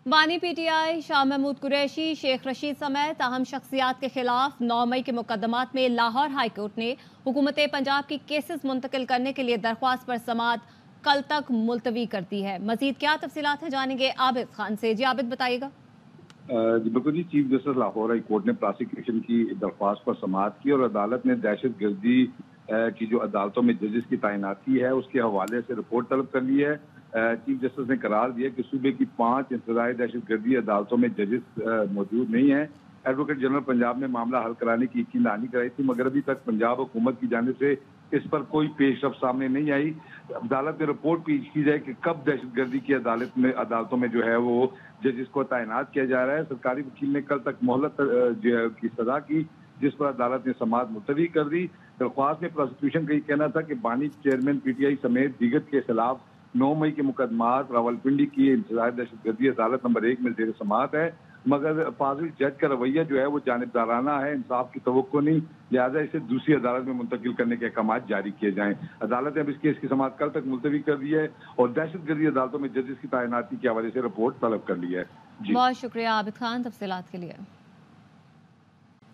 बानी पीटीआई शाह महमूद कुरैशी, शेख रशीद समेत अहम शख्सियात के खिलाफ 9 मई के मुकदमात में लाहौर हाई कोर्ट ने हुकूमत पंजाब की केसेस मुंतकिल करने के लिए दरख्वास्त पर समाअत कल तक मुलतवी कर दी है। मजीद क्या तफसीलात है जानेंगे आबिद खान से। जी आबिद बताइएगा। बिल्कुल जी, chief justice Lahore high court ने प्रोसिक्यूशन की दरख्वास्त पर समाअत की और अदालत ने दहशत गर्दी की जो अदालतों में जजेस की तैनाती है उसके हवाले से रिपोर्ट तलब कर ली है। चीफ जस्टिस ने करार दिया कि सूबे की 5 इंतज़ाई दहशत गर्दी अदालतों में जजेस मौजूद नहीं है। एडवोकेट जनरल पंजाब ने मामला हल कराने की यकीन दहानी कराई थी, मगर अभी तक पंजाब हुकूमत की जानिब से इस पर कोई पेशरफ सामने नहीं आई। अदालत में रिपोर्ट पेश की जाए कि कब दहशत गर्दी की अदालतों में जो है वो जजेस को तैनात किया जा रहा है। सरकारी वकील ने कल तक मोहलत की सजा की, जिस पर अदालत ने समाअत मुलतवी कर दी। दरख्वास्त में प्रोसिक्यूशन का ये कहना था कि बानी चेयरमैन पीटीआई समेत दीगर के खिलाफ 9 मई के मुकदमात रावलपिंडी की इंतज़ार दहशत गर्दी अदालत नंबर 1 में ज़ेर समाअत है, मगर फाजिल जज का रवैया जो है वो जानिबदाराना है, इंसाफ की तवक्को नहीं, लिहाजा इसे दूसरी अदालत में मुंतकिल करने के अहकाम जारी किए जाएं। अदालत ने अब इस केस की समाअत कल तक मुलतवी कर दी है और दहशत गर्दी अदालतों में जजेस की तैनाती के हवाले से रिपोर्ट तलब कर ली है। बहुत शुक्रिया आबिद खान तफसीलात के लिए।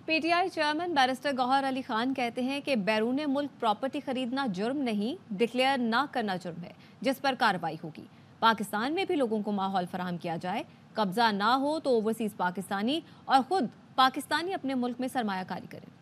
पीटीआई चेयरमैन बैरिस्टर गौहर अली खान कहते हैं कि बैरून मुल्क प्रॉपर्टी खरीदना जुर्म नहीं, डिक्लेयर ना करना जुर्म है, जिस पर कार्रवाई होगी। पाकिस्तान में भी लोगों को माहौल फराहम किया जाए, कब्जा ना हो तो ओवरसीज पाकिस्तानी और खुद पाकिस्तानी अपने मुल्क में सरमायाकारी करें।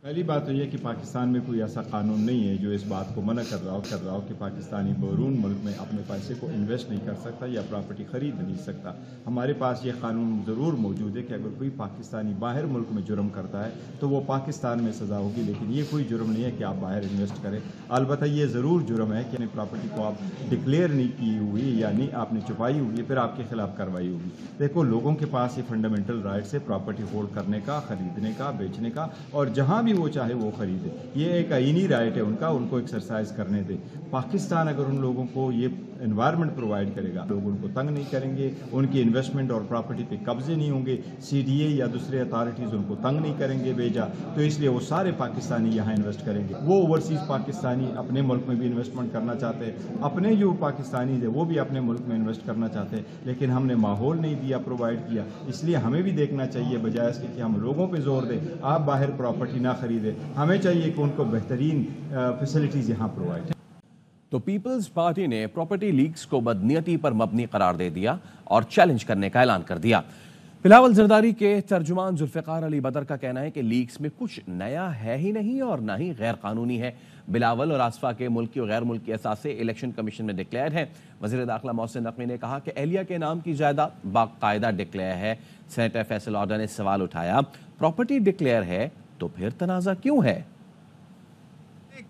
पहली बात तो यह कि पाकिस्तान में कोई ऐसा कानून नहीं है जो इस बात को मना कर रहा हो कि पाकिस्तानी बैरून मुल्क में अपने पैसे को इन्वेस्ट नहीं कर सकता या प्रॉपर्टी खरीद नहीं सकता। हमारे पास ये कानून ज़रूर मौजूद है कि अगर कोई पाकिस्तानी बाहर मुल्क में जुर्म करता है तो वो पाकिस्तान में सज़ा होगी, लेकिन ये कोई जुर्म नहीं है कि आप बाहर इन्वेस्ट करें। अलबत्ता ये ज़रूर जुर्म है कि प्रॉपर्टी को आप डिक्लेयर नहीं की हुई या नहीं आपने छुपाई हुई है, फिर आपके खिलाफ कार्रवाई होगी। देखो, लोगों के पास ये फंडामेंटल राइट्स है प्रॉपर्टी होल्ड करने का, खरीदने का, बेचने का, और जहाँ भी वो चाहे वो खरीदे। ये एक आईनी राइट है उनको एक्सरसाइज करने दे। पाकिस्तान अगर उन लोगों को ये एनवायरनमेंट प्रोवाइड करेगा, लोग उनको तंग नहीं करेंगे, उनकी इन्वेस्टमेंट और प्रॉपर्टी पे कब्जे नहीं होंगे, सीडीए या दूसरे अथॉरिटीज़ उनको तंग नहीं करेंगे भेजा, तो इसलिए वो सारे पाकिस्तानी यहाँ इन्वेस्ट करेंगे। वो ओवरसीज़ पाकिस्तानी अपने मुल्क में भी इन्वेस्टमेंट करना चाहते हैं, अपने जो पाकिस्तानी है वो भी अपने मुल्क में इन्वेस्ट करना चाहते हैं, लेकिन हमने माहौल नहीं दिया, प्रोवाइड किया। इसलिए हमें भी देखना चाहिए, बजाय इसके कि हम लोगों पर जोर दें आप बाहर प्रॉपर्टी ना खरीदें, हमें चाहिए कि उनको बेहतरीन फैसिलिटीज़ यहाँ प्रोवाइड। तो पीपल्स पार्टी ने प्रॉपर्टी लीक्स को बदनीयती पर मबनी करार दे दिया और चैलेंज करने का ऐलान कर दिया। बिलावल जरदारी के तर्जुमान जुल्फ़िकार अली बदर का कहना है कि लीक्स में कुछ नया है ही नहीं और ना ही गैर कानूनी है। बिलावल और आसफा के मुल्की और गैर मुल्की असासे इलेक्शन कमीशन में डिक्लेयर है। वज़ीर दाखिला मोहसिन नकवी ने कहा कि एहलिया के नाम की जायदाद बाकायदा डिक्लेयर है। सेनेटर फैसल ऑर्डर ने सवाल उठाया, प्रॉपर्टी डिक्लेयर है तो फिर तनाज़ा क्यों है?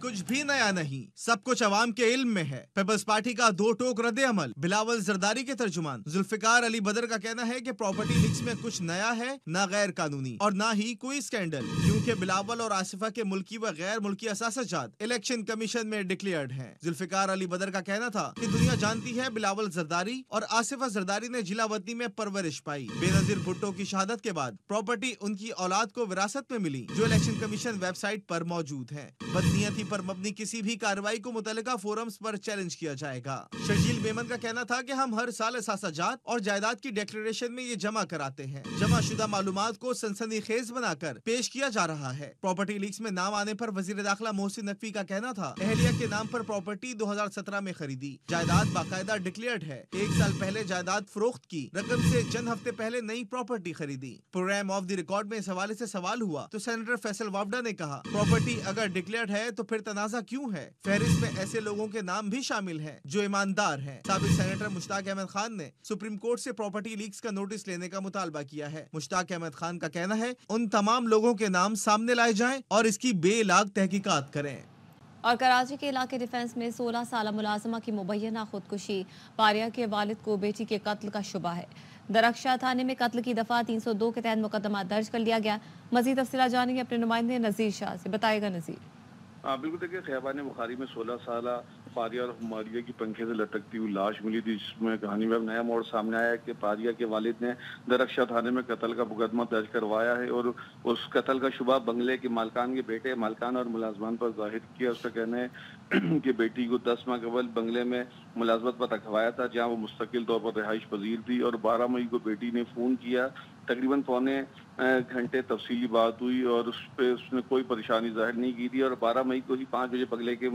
कुछ भी नया नहीं, सब कुछ अवाम के इल्म में है। पीपल्स पार्टी का दो टोक रद्द अमल। बिलावल जरदारी के तर्जुमान जुल्फ़िकार अली बदर का कहना है कि प्रॉपर्टी लीक्स में कुछ नया है, ना गैर कानूनी और ना ही कोई स्कैंडल, क्योंकि बिलावल और आसिफा के मुल्की व गैर मुल्की असासाजात इलेक्शन कमीशन में डिक्लेयर्ड हैं। जुल्फ़िकार अली बदर का कहना था कि दुनिया जानती है बिलावल जरदारी और आसिफा जरदारी ने जिला वतनी में परवरिश पाई। बेनजीर भुट्टो की शहादत के बाद प्रॉपर्टी उनकी औलाद को विरासत में मिली, जो इलेक्शन कमीशन वेबसाइट पर मौजूद है। बदनीयती पर मबनी किसी भी कार्रवाई को मुतल्लिका फोरम्स पर चैलेंज किया जाएगा। शर्जील मेमन का कहना था कि हम हर साल असासाजात और जायदाद की डिक्लेरेशन में ये जमा कराते हैं। जमा शुदा मालूमात को सनसनीखेज बनाकर पेश किया जा रहा है। प्रॉपर्टी लीक्स में नाम आने पर वजीर दाखिला मोहसिन नकवी का कहना था, एहलिया के नाम पर प्रॉपर्टी 2017 में खरीदी, जायदाद बाकायदा डिक्लेयर्ड है। 1 साल पहले जायदाद फरोख्त की रकम से चंद हफ्ते पहले नई प्रॉपर्टी खरीदी। प्रोग्राम ऑफ द रिकॉर्ड में इस हवाले से सवाल हुआ तो सेनेटर फैसल वावडा ने कहा, प्रॉपर्टी अगर डिक्लेयर्ड है तो फिर तनाज़ा क्यों है? फहरिस्त में ऐसे लोगों के नाम भी शामिल हैं जो ईमानदार हैं। साबिक सेनेटर मुश्ताक अहमद खान ने सुप्रीम कोर्ट से प्रॉपर्टी लीक्स का नोटिस लेने का मुतालबा किया है। मुश्ताक अहमद खान का कहना है, उन तमाम लोगों के नाम सामने लाए जाएं और इसकी बेलाग तहकीकात करें। और कराची के इलाके डिफेंस में 16 साल मुलाजमा की मुबैना खुदकुशी, पारिया के वालिद को बेटी के कत्ल का शुबा है। दरख्शा थाने में कत्ल की दफा 302 के तहत मुकदमा दर्ज कर लिया गया। मजीद तफसीलात जानेंगे अपने नुमाइंदे नज़ीर शाह से। बताएगा नज़ीर। बिल्कुल, देखिए खियाबान बुखारी में 16 साल پاریا اور ہماریہ کی پنکھے سے لٹکتی ہوئی لاش ملی تھی، جس میں کہانی میں نیا موڑ سامنے آیا ہے کہ پاریا کے والد نے درخشہ تھانے میں قتل کا مقدمہ درج کروایا ہے اور اس قتل کا شبہ بنگلے کے مالکان کے بیٹے مالکان اور ملازمان پر ظاہر کیا۔ اس کا کہنا ہے کہ بیٹی کو 10 ماہ قبل بنگلے میں ملازمت پر رکھوایا تھا، جہاں وہ مستقل طور پر رہائش پذیر تھی، اور 12 مئی کو بیٹی نے فون کیا، تقریباً پونے گھنٹے تفصیلی بات ہوئی اور اس پہ اس نے کوئی پریشانی ظاہر نہیں کی تھی، اور 12 مئی کو ہی 5 بجے بنگلے کے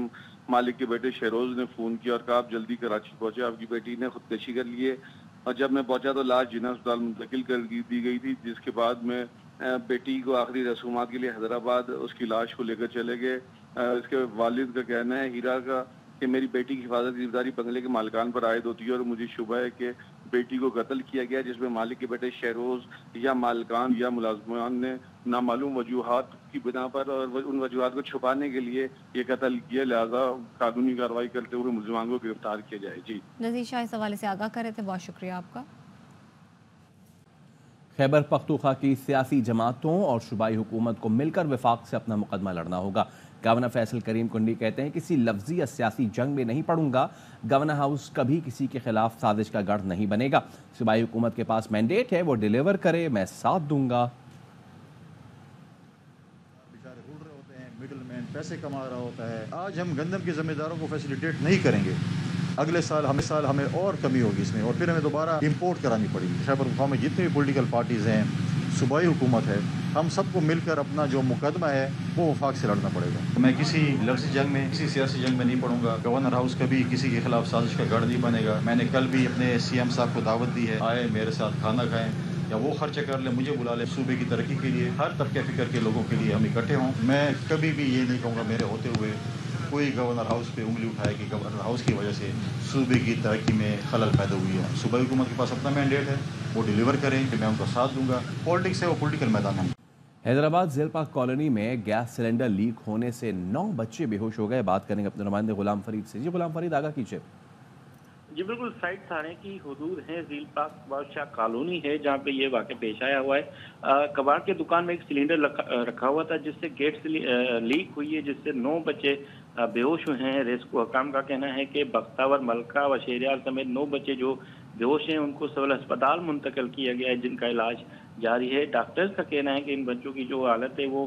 مالک کے بیٹے شہروز نے فون کیا اور کہا آپ جلدی کراچی پہنچے، آپ کی بیٹی نے خودکشی کر لی ہے۔ اور جب میں پہنچا تو لاش جناح اسپتال منتقل کر دی گئی تھی، جس کے بعد میں بیٹی کو آخری رسومات کے لیے حیدرآباد اس کی لاش کو لے کر چلے گئے۔ اس کے والد کا کہنا ہے ہیرا کا کہ میری بیٹی کی حفاظت کی ذمہ داری بنگلے کے مالکان پر عائد ہوتی ہے اور مجھے شبہ ہے کہ بیٹی کو قتل کیا گیا، جس میں مالک کے بیٹے شہروز یا مالکان یا ملازمان نے نامعلوم وجوہات کی بنا پر اور ان وجوہات کو چھپانے کے لیے یہ قتل کیا، لہذا قانونی کارروائی کرتے ہوئے ملزمان کو گرفتار کیا جائے۔ جی نذیر شاہ اس حوالے سے آگاہ کر رہے تھے، بہت شکریہ آپ کا۔ خیبر پختونخوا کی سیاسی جماعتوں اور صوبائی حکومت کو مل کر وفاق سے اپنا مقدمہ لڑنا ہوگا۔ گورنر فیصل کریم کنڈی کہتے ہیں کسی لفظی یا سیاسی جنگ میں نہیں پڑوں گا، گورنر ہاؤس کبھی کسی کے خلاف سازش کا گڑھ نہیں بنے گا، صوبائی حکومت کے پاس مینڈیٹ ہے، وہ ڈیلیور کرے، میں ساتھ دوں گا۔ بیچارے گھوڑ رہے ہوتے ہیں، مڈل مین پیسے کما رہا ہوتا ہے۔ آج ہم گندم کے ذمہ داروں کو فیسیلیٹیٹ نہیں کریں گے، اگلے سال ہمیں اور کمی ہوگی اس میں، اور پھر ہمیں دوبارہ امپورٹ کرانی پڑے گی۔ خیبر پختونخوا میں جتنے بھی پولیٹیکل پارٹیز ہیں، صوبائی حکومت ہے، ہم سب کو مل کر اپنا جو مقدمہ ہے وہ وفاق سے لڑنا پڑے گا۔ میں کسی لفظی جنگ میں، کسی سیاسی جنگ میں نہیں پڑوں گا، گورنر ہاؤس کبھی کسی کے خلاف سازش کا گڑھ نہیں بنے گا۔ میں نے کل بھی اپنے سی ایم صاحب کو دعوت دی ہے، آئے میرے ساتھ کھانا کھائیں یا وہ خرچہ کر لیں، مجھے بلا لیں، صوبے کی ترقی کے لیے، ہر طبقہ فکر کے لوگوں کے لیے ہم اکٹھے ہوں۔ میں کبھی بھی یہ نہیں کہوں گا میرے ہوتے ہوئے کوئی گورنر ہاؤس پہ انگلی اٹھائے کہ گورنر ہاؤس کی وجہ سے صوبے کی ترقی میں خلل پیدا ہوئی ہے۔ صوبائی حکومت کے پاس اپنا مینڈیٹ ہے، وہ ڈیلیور کریں کہ میں ان کا ساتھ دوں گا۔ پالیٹکس ہے، وہ پولیٹیکل میدان ہے۔ حیدرآباد ذیل پاک کالونی میں گیس سلنڈر لیک ہونے سے 9 بچے بے ہوش ہو گئے۔ بات کریں گے اپنے نمائندے غلام فرید سے۔ جی غلام فرید، آگاہ کیجیے۔ جی بالکل، سائٹ تھانے کی حدود ہے، ذیل پاک بادشاہ کالونی ہے جہاں پہ یہ واقعہ پیش آیا ہوا ہے۔ کباڑ کی دکان میں ایک سلنڈر رکھا ہوا تھا جس سے گیٹ لیک ہوئی ہے، جس سے 9 بچے بے ہوش ہوئے ہیں۔ ریسکیو حکام کا کہنا ہے کہ بختاور، ملکہ و شہریار سمیت 9 بچے جو بے ہوش ہیں ان کو سول اسپتال منتقل کیا گیا ہے، جن کا علاج جاری ہے۔ ڈاکٹرز کا کہنا ہے کہ ان بچوں کی جو حالت ہے وہ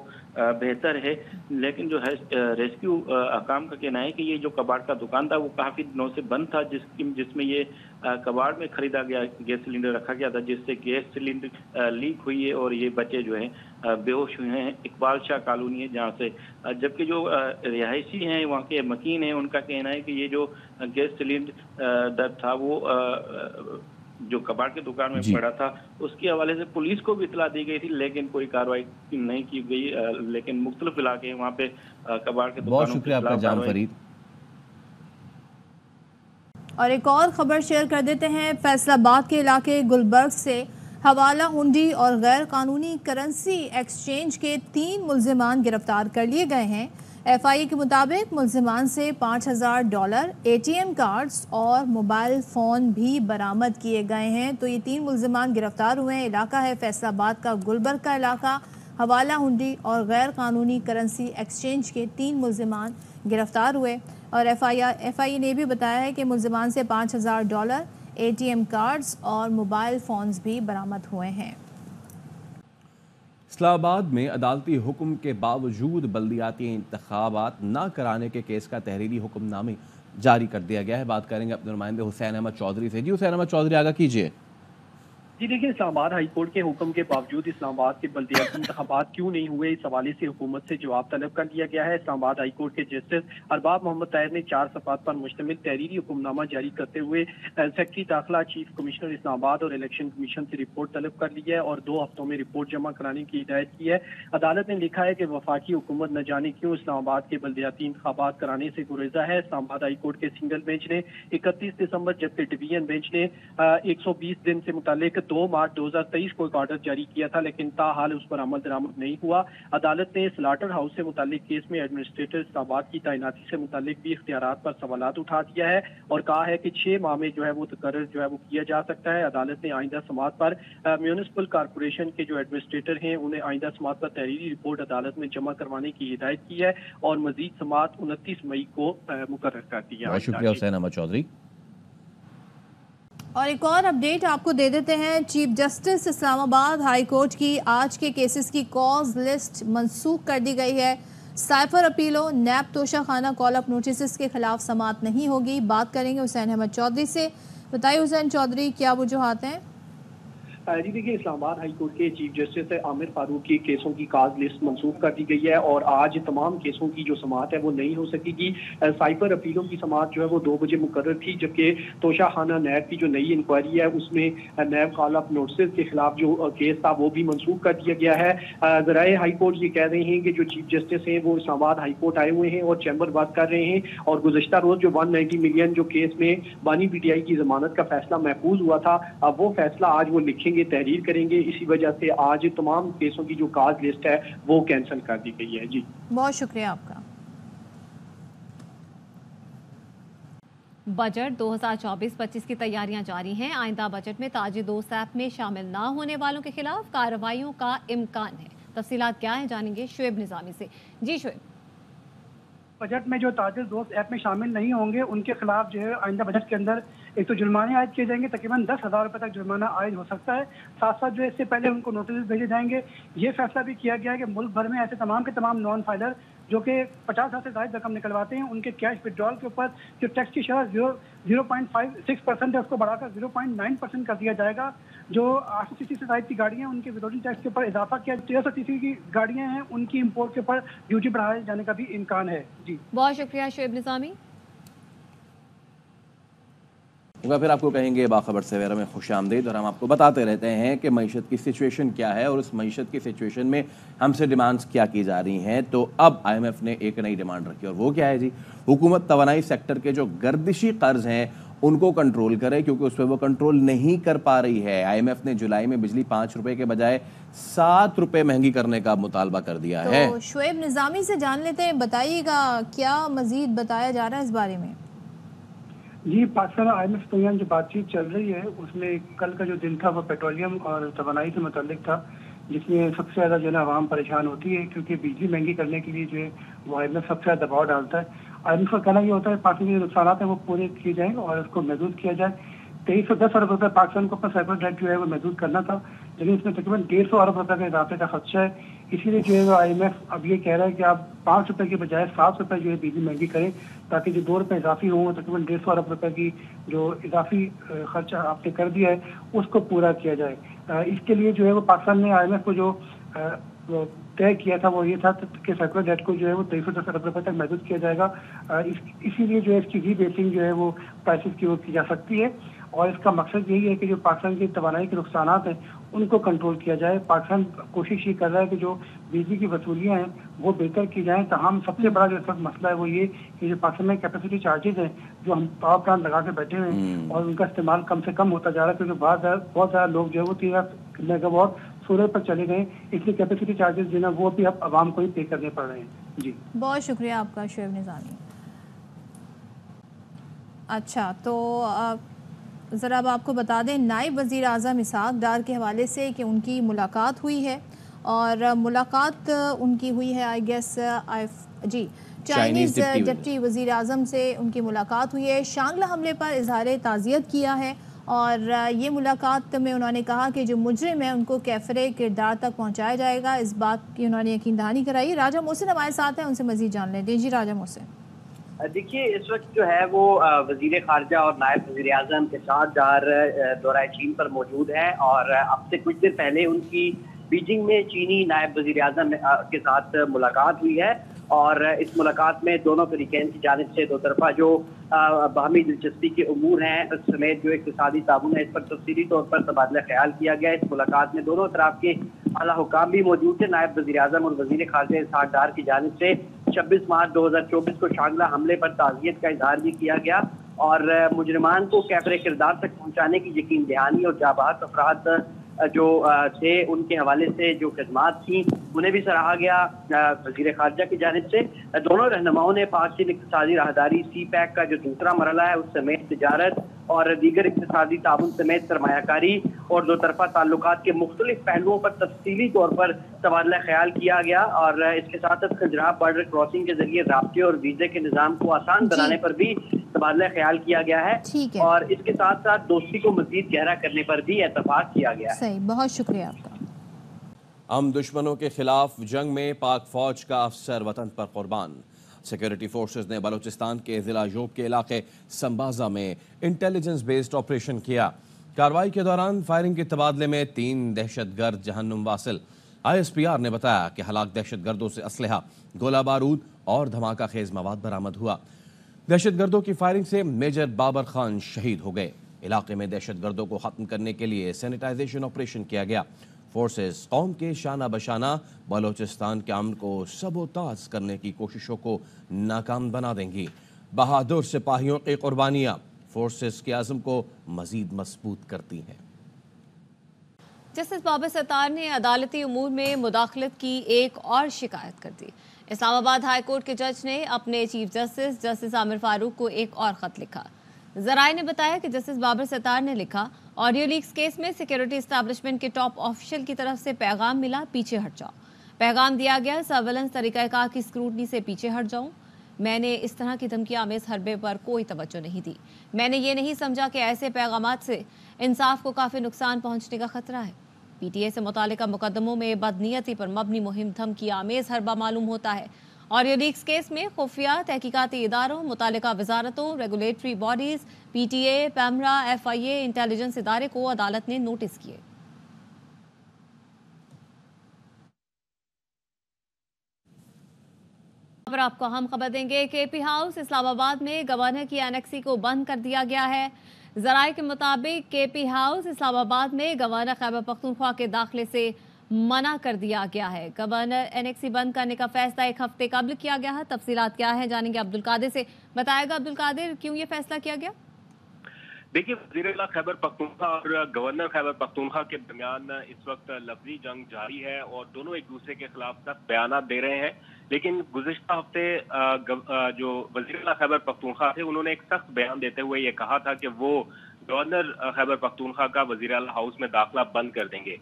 بہتر ہے، لیکن جو ہے ریسکیو حکام کا کہنا ہے کہ یہ جو کباڑ کا دکان تھا وہ کافی دنوں سے بند تھا، جس میں یہ کباڑ میں خریدا گیا گیس سلنڈر رکھا گیا تھا، جس سے گیس سلنڈر لیک ہوئی ہے اور یہ بچے جو ہیں بے ہوش ہوئے ہیں۔ اقبال شاہ کالونی ہے جہاں سے، جبکہ جو رہائشی ہیں وہاں کے مکین ہیں ان کا کہنا ہے کہ یہ جو گیس سلنڈر تھا وہ جو کباڑ کی دکان میں پڑا تھا اس کے حوالے سے پولیس کو بھی اطلاع دی گئی تھی، لیکن کوئی کارروائی نہیں کی گئی، لیکن مختلف علاقے وہاں پہ کباڑ کے دکانوں بہت شکریہ آپ کا جان فرید۔ اور ایک اور خبر شیئر کر دیتے ہیں، فیصل آباد کے علاقے گلبرگ سے حوالہ ہنڈی اور غیر قانونی کرنسی ایکسچینج کے 3 ملزمان گرفتار کر لیے گئے ہیں۔ ایف آئی اے کے مطابق ملزمان سے $5000 ATM کارڈز اور موبائل فون بھی برآمد کیے گئے ہیں۔ تو یہ 3 ملزمان گرفتار ہوئے ہیں۔ علاقہ ہے فیصل آباد کا گلبرگ کا علاقہ۔ حوالہ ہنڈی اور غیر قانونی کرنسی ایکسچینج کے 3 ملزمان گرفتار ہوئے، اور ایف آئی اے نے بھی بتایا ہے کہ ملزمان سے $5000 ATM کارڈز اور موبائل فونز بھی برآمد ہوئے ہیں۔ اسلام آباد میں عدالتی حکم کے باوجود بلدیاتی انتخابات نہ کرانے کے کیس کا تحریری حکم نامہ جاری کر دیا گیا ہے۔ بات کریں گے اپنے نمائندے حسین احمد چودھری سے۔ جی حسین احمد چودھری، آگاہ کیجیے۔ جی دیکھیں، اسلام آباد ہائی کورٹ کے حکم کے باوجود اسلام آباد کے بلدیاتی انتخابات کیوں نہیں ہوئے، اس حوالے سے حکومت سے جواب طلب کر لیا گیا ہے۔ اسلام آباد ہائی کورٹ کے جسٹس ارباب محمد طاہر نے 4 صفحات پر مشتمل تحریری حکم نامہ جاری کرتے ہوئے سیکرٹری داخلہ، چیف کمشنر اسلام آباد اور الیکشن کمیشن سے رپورٹ طلب کر لی ہے اور 2 ہفتوں میں رپورٹ جمع کرانے کی ہدایت کی ہے۔ عدالت نے لکھا ہے کہ وفاقی حکومت نہ جانے کیوں اسلام آباد کے بلدیاتی انتخابات کرانے سے گریزہ ہے۔ اسلام آباد ہائی کورٹ کے سنگل بینچ نے 31 دسمبر جبکہ ڈویژن بینچ نے 120 دن سے متعلق 2 मार्च 2023 को एक ऑर्डर जारी किया था, लेकिन ताहाल उस पर अमल दरामद नहीं हुआ। अदालत ने स्लाटर हाउस से मुतालिक केस में एडमिनिस्ट्रेटर इस्लामाबाद की तैनाती से मुतालिक भी इख्तियारात पर सवालात उठा दिया है और कहा है कि 6 माह में जो है वो तकर्रर जो है वो किया जा सकता है। अदालत ने आइंदा समाअत पर म्यूनिसिपल कॉरपोरेशन के जो एडमिनिस्ट्रेटर हैं उन्हें आइंदा समाअत पर तहरीरी रिपोर्ट अदालत में जमा करवाने की हिदायत की है और मजीद समाअत 29 मई को मुकर्रर कर दी है। बहुत शुक्रिया हुसैन अहमद चौधरी। और एक और अपडेट आपको दे देते हैं। Chief justice Islamabad high court की आज के केसेस की कॉज लिस्ट मंसूख कर दी गई है। साइफर अपीलों, नैब तोशाखाना कॉल अप नोटिस के खिलाफ समाअत नहीं होगी। बात करेंगे हुसैन अहमद चौधरी से। बताइए हुसैन चौधरी, क्या वजूहात हैं? जी देखिए, इस्लामाबाद हाई कोर्ट के चीफ जस्टिस आमिर फारूक की केसों की काज लिस्ट मंसूख कर दी गई है और आज तमाम केसों की जो समाअत है वो नहीं हो सकेगी। साइबर अपीलों की समाअत जो है वो 2 बजे मुकर्रर थी, जबकि तोशाखाना नैब की जो नई इंक्वायरी है उसमें नैब कॉल अप नोटिस के खिलाफ जो केस था वो भी मंसूख कर दिया गया है। ज़राए हाई कोर्ट ये कह रहे हैं कि जो चीफ जस्टिस हैं वो इस्लामाबाद हाई कोर्ट आए हुए हैं और चैम्बर बात कर रहे हैं और गुज़श्ता रोज जो 190 मिलियन जो केस में बानी पीटीआई की जमानत का फैसला महफूज हुआ था, अब वो फैसला आज वो लिखेंगे, तहरीर करेंगे। इसी वजह से आज तमाम केसों की जो काज लिस्ट है वो कैंसिल कर दी गई है। जी बहुत शुक्रिया आपका। बजट 2024-25 की तैयारियां जारी हैं। आइंदा बजट में ताजी 2 ऐप में शामिल ना होने वालों के खिलाफ कार्रवाइयों का इम्कान है। तफसीलात क्या है जानेंगे शुएब निजामी से। जी शुएब। बजट में जो ताजिर दोस्त ऐप में शामिल नहीं होंगे उनके खिलाफ जो है आइंदा बजट के अंदर एक तो जुर्माने आयद किए जाएंगे, तकरीबन 10,000 रुपये तक जुर्माना आयद हो सकता है। साथ साथ जो है इससे पहले उनको नोटिस भेजे जाएंगे। ये फैसला भी किया गया है कि मुल्क भर में ऐसे तमाम के तमाम नॉन फाइलर जो कि 50,000 से ज़ायद रकम निकलवाते हैं उनके कैश विड्रॉल के ऊपर जो टैक्स की शरह 0.56% है उसको बढ़ाकर 0.9% कर दिया जाएगा। जो 800 सीसी से ज़ायद की गाड़ियाँ उनके विरोधी टैक्स के ऊपर इजाफा किया। 1300 सीसी की गाड़ियाँ हैं उनकी इम्पोर्ट के ऊपर ड्यूटी बढ़ाए जाने का भी इम्कान है। जी बहुत शुक्रिया शुएब निजामी। फिर आपको कहेंगे बाखबर सवेरा में खुशामदीद और हम आपको बताते रहते हैं कि मईशत की सिचुएशन क्या है और उस मईशत की सिचुएशन में हमसे डिमांड्स क्या की जा रही हैं। तो अब IMF ने एक नई डिमांड रखी और वो क्या है जी, हुकूमत तवानाई सेक्टर के जो गर्दिशी कर्ज हैं उनको कंट्रोल करे क्योंकि उस पर वो कंट्रोल नहीं कर पा रही है। IMF ने जुलाई में बिजली 5 रुपए के बजाय 7 रुपए महंगी करने का मुतालबा कर दिया है। तो शुएब निजामी से जान लेते हैं, बताइएगा क्या मजीद बताया जा रहा है इस बारे में? जी, पाकिस्तान और IMF के दरमियान जो बातचीत चल रही है उसमें कल का जो दिन था वो पेट्रोलियम और तवानाई से मुताल्लिक था, जिसमें सबसे ज़्यादा जो है आवाम परेशान होती है क्योंकि बिजली महंगी करने के लिए जो है वो IMF सबसे ज़्यादा दबाव डालता है। IMF का कहना ये होता है पाकिस्तान के जो नुकसान है वो पूरे किए जाएँ और उसको महदूद किया जाए। 2310 अरब रुपये पाकिस्तान को अपना साइबर डेट जो है वो महदूद करना था, लेकिन इसमें तकरीबन 150 अरब रुपये का इजाफे का खर्चा है। इसीलिए जो है वो IMF अब ये कह रहा है कि आप 5 रुपये के बजाय 7 रुपये जो है बिजली महंगी करें ताकि जो 2 रुपये इजाफी हों तकरीबन 150 अरब रुपये की जो इजाफी खर्चा आपने कर दिया है उसको पूरा किया जाए। इसके लिए जो है वो पाकिस्तान ने IMF को जो तय किया था वो ये था कि सर्कुलर डेट को जो है वो 2310 अरब रुपये तक महदूद किया जाएगा। इसीलिए जो है इसकी रीबेसिंग जो है वो प्राइसेस की ओर की जा सकती है और इसका मकसद यही है कि जो पाकिस्तान की तवानाई के नुकसान हैं उनको कंट्रोल किया जाए। पाकिस्तान कोशिश ये कर रहा है कि जो बिजली की वसूलियाँ हैं वो बेहतर की जाएँ। तो हम सबसे बड़ा जो इस वक्त मसला है वो ये कि जो पाकिस्तान में कैपेसिटी चार्जेज हैं जो हम पावर प्लांट लगा के बैठे हुए हैं और उनका इस्तेमाल कम से कम होता जा रहा है क्योंकि बहुत ज़्यादा लोग जो है वो 3 मेगावाट सोलर पर चले गए, इसलिए कैपेसिटी चार्जेस जो है वो भी अब आवाम को ही पे करने पड़ रहे हैं। जी बहुत शुक्रिया आपका शुएब निजामी। अच्छा, तो ज़रा अब आपको बता दें नायब वज़ीर आज़म इसहाक़ डार के हवाले से कि उनकी मुलाकात हुई है और मुलाकात उनकी हुई है आई गेस जी चाइनीज़ डिप्टी वज़ीर आज़म से उनकी मुलाकात हुई है। शांगला हमले पर इज़हार ताज़ियत किया है और ये मुलाकात में उन्होंने कहा कि जो मुजरिम है उनको कैफरे किरदार तक पहुँचाया जाएगा। इस बात की उन्होंने यकीन दहानी कराई। राजा मोहसिन हमारे साथ हैं, उनसे मज़ीद जान लें। जी राजा मोहसिन। देखिए, इस वक्त जो है वो वजीर खारजा और नायब वजीर आज़म के साथ दौरा चीन पर मौजूद हैं और अब से कुछ देर पहले उनकी बीजिंग में चीनी नायब वजीर आज़म के साथ मुलाकात हुई है और इस मुलाकात में दोनों फरीकैन की जानिब से दो तरफा जो बाहमी दिलचस्पी के उमूर हैं समेत जो इक़्तिसादी ताउन है इस पर तफसीली तौर पर तबादला ख्याल किया गया। इस मुलाकात में दोनों तरफ के आला हुकाम भी मौजूद थे। नायब वज़ीर आज़म और वज़ीर खारजा इसहाक़ डार की जानिब से 26 मार्च 2024 को शांगला हमले पर ताज़ियत का इजहार भी किया गया اور مجرمان کو کیفر کردار تک پہنچانے کی یقین دہانی اور جاباز افراد جو تھے ان کے حوالے سے جو خدمات تھیں انہیں بھی سراہا گیا وزیر خارجہ کی جانب سے۔ دونوں رہنماؤں نے پاک چین اقتصادی راہداری سی پیک کا جو دوسرا مرحلہ ہے اس سمیت تجارت اور دیگر اقتصادی تعاون سمیت سرمایہ کاری اور دو طرفہ تعلقات کے مختلف پہلوؤں پر تفصیلی طور پر تبادلہ خیال کیا گیا، اور اس کے ساتھ کھنجراب بارڈر کراسنگ کے ذریعے رابطے اور ویزے کے نظام کو آسان بنانے پر بھی تبادلہ خیال کیا گیا ہے، اور اس کے ساتھ ساتھ دوستی کو مزید گہرا کرنے پر بھی اتفاق کیا گیا ہے۔ صحیح، بہت شکریہ آپ کا۔ ہم دشمنوں کے خلاف جنگ میں پاک فوج کا افسر وطن پر قربان۔ سیکیورٹی فورسز نے بلوچستان کے ضلع یوب کے علاقے سمبازہ میں انٹیلیجنس بیسڈ آپریشن کیا۔ کارروائی کے دوران فائرنگ کے تبادلے میں 3 دہشت گرد جہنم واصل۔ ISPR نے بتایا کہ ہلاک دہشت گردوں سے اسلحہ، گولہ بارود اور دھماکہ خیز مواد برآمد ہوا۔ دہشت گردوں کی فائرنگ سے میجر بابر خان شہید ہو گئے۔ علاقے میں دہشت گردوں کو ختم کرنے کے لیے سینیٹائزیشن آپریشن کیا گیا۔ فورسز قوم کے شانہ بشانہ بلوچستان کے امن کو سبوتاژ کرنے کی کوششوں کو ناکام بنا دیں گی۔ بہادر سپاہیوں کی قربانیاں فورسز کے عزم کو مزید مضبوط کرتی ہیں۔ جسٹس بابر ستار نے عدالتی امور میں مداخلت کی ایک اور شکایت کر دی۔ اسلام آباد ہائی کورٹ کے جج نے اپنے چیف جسٹس عامر فاروق کو ایک اور خط لکھا۔ ذرائع نے بتایا کہ جسٹس بابر ستار نے لکھا، آڈیو لیکس کیس میں سیکیورٹی اسٹیبلشمنٹ کے ٹاپ آفیشل کی طرف سے پیغام ملا، پیچھے ہٹ جاؤ۔ پیغام دیا گیا، سرویلنس طریقہ کار کی اسکروٹنی سے پیچھے ہٹ جاؤں۔ میں نے اس طرح کی دھمکی آمیز حربے پر کوئی توجہ نہیں دی۔ میں نے یہ نہیں سمجھا کہ ایسے پیغامات سے انصاف کو کافی نقصان پہنچنے کا خطرہ ہے۔ PTA سے متعلقہ مقدموں میں بدنیتی پر مبنی مہم دھمکی آمیز حربہ معلوم ہوتا ہے۔ آڈیو لیکس کیس میں خفیہ تحقیقاتی اداروں، متعلقہ وزارتوں، regulatory bodies, PTA، PEMRA, FIA، intelligence ادارے کو عدالت نے نوٹس کیے۔ پر آپ کو ہم خبر دیں گے کہ KP ہاؤس اسلام آباد میں گورنر کی انیکسی کو بند کر دیا گیا ہے۔ ذرائع کے مطابق KP ہاؤس اسلام آباد میں گورنر خیبر پختونخوا کے داخلے سے منع کر دیا گیا ہے۔ گورنر انیکسی بند کرنے کا فیصلہ ایک ہفتے قبل کیا گیا ہے۔ تفصیلات کیا ہے جانیں گے عبدالقادر سے۔ بتائے گا عبدالقادر، کیوں یہ فیصلہ کیا گیا؟ دیکھیے، وزیر اعلیٰ خیبر پختونخوا اور گورنر خیبر پختونخوا کے درمیان اس وقت لفظی جنگ جاری ہے اور دونوں ایک دوسرے کے خلاف سخت بیانات دے رہے ہیں، لیکن گزشتہ ہفتے جو وزیر اعلیٰ خیبر پختونخوا تھے انہوں نے ایک سخت بیان دیتے ہوئے یہ کہا تھا کہ وہ گورنر خیبر پختونخوا کا وزیر اعلیٰ ہاؤس میں داخلہ بند کر دیں گے۔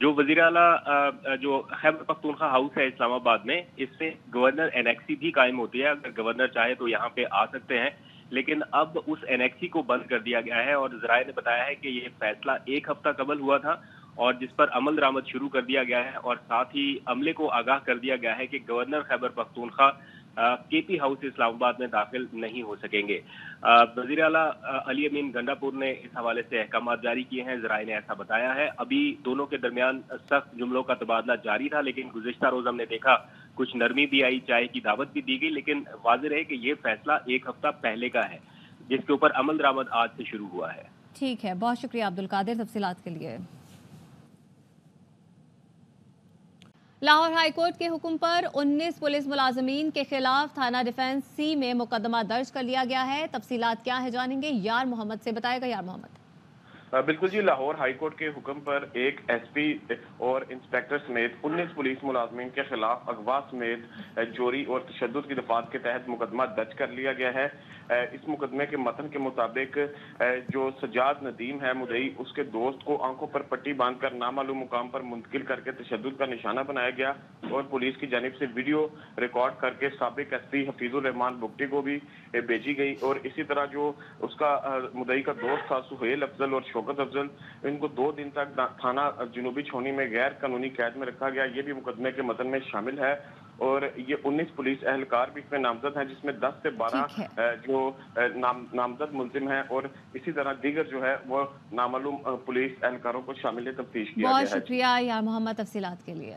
جو وزیر اعلیٰ جو خیبر پختونخوا ہاؤس ہے اسلام آباد میں، اس سے گورنر انیکسی بھی قائم ہوتی ہے، اگر گورنر چاہے تو یہاں پہ آ سکتے ہیں، لیکن اب اس انیکسی کو بند کر دیا گیا ہے اور ذرائع نے بتایا ہے کہ یہ فیصلہ ایک ہفتہ قبل ہوا تھا اور جس پر عمل درآمد شروع کر دیا گیا ہے، اور ساتھ ہی عملے کو آگاہ کر دیا گیا ہے کہ governor Khyber Pakhtunkhwa KP house اسلام آباد میں داخل نہیں ہو سکیں گے۔ وزیر اعلیٰ علی امین گنڈا پور نے اس حوالے سے احکامات جاری کیے ہیں، ذرائع نے ایسا بتایا ہے۔ ابھی دونوں کے درمیان سخت جملوں کا تبادلہ جاری تھا، لیکن گزشتہ روز ہم نے دیکھا کچھ نرمی بھی آئی، چائے کی دعوت بھی دی گئی، لیکن واضح ہے کہ یہ فیصلہ ایک ہفتہ پہلے کا ہے جس کے اوپر عمل درآمد آج سے شروع ہوا ہے۔ ٹھیک ہے، بہت شکریہ عبدالقادر تفصیلات کے لیے۔ لاہور ہائی کورٹ کے حکم پر 19 پولیس ملازمین کے خلاف تھانہ ڈیفنس سی میں مقدمہ درج کر لیا گیا ہے۔ تفصیلات کیا ہے جانیں گے یار محمد سے۔ بتائے گا یار محمد۔ بالکل جی، لاہور ہائی کورٹ کے حکم پر ایک SP اور انسپیکٹر سمیت 19 پولیس ملازمین کے خلاف اغوا سمیت چوری اور تشدد کی دفعات کے تحت مقدمہ درج کر لیا گیا ہے۔ اس مقدمے کے متن کے مطابق جو سجاد ندیم ہے مدعی، اس کے دوست کو آنکھوں پر پٹی باندھ کر نامعلوم مقام پر منتقل کر کے تشدد کا نشانہ بنایا گیا اور پولیس کی جانب سے ویڈیو ریکارڈ کر کے سابق SP حفیظ الرحمان بگٹی کو بھی بھیجی گئی، اور اسی طرح جو اس کا مدعی کا دوست تھا سہیل افضل اور شوکت افضل، ان کو 2 دن تک تھانہ جنوبی چھونی میں غیر قانونی قید میں رکھا گیا۔ یہ بھی مقدمے کے متن میں شامل ہے، اور یہ 19 پولیس اہلکار بھی اس میں نامزد ہیں، جس میں 10 سے 12 جو نامزد ملزم ہیں، اور اسی طرح دیگر جو ہے وہ نامعلوم پولیس اہلکاروں کو شامل تفتیش کیا گیا ہے۔ بہت شکریہ یار محمد تفصیلات کے لیے۔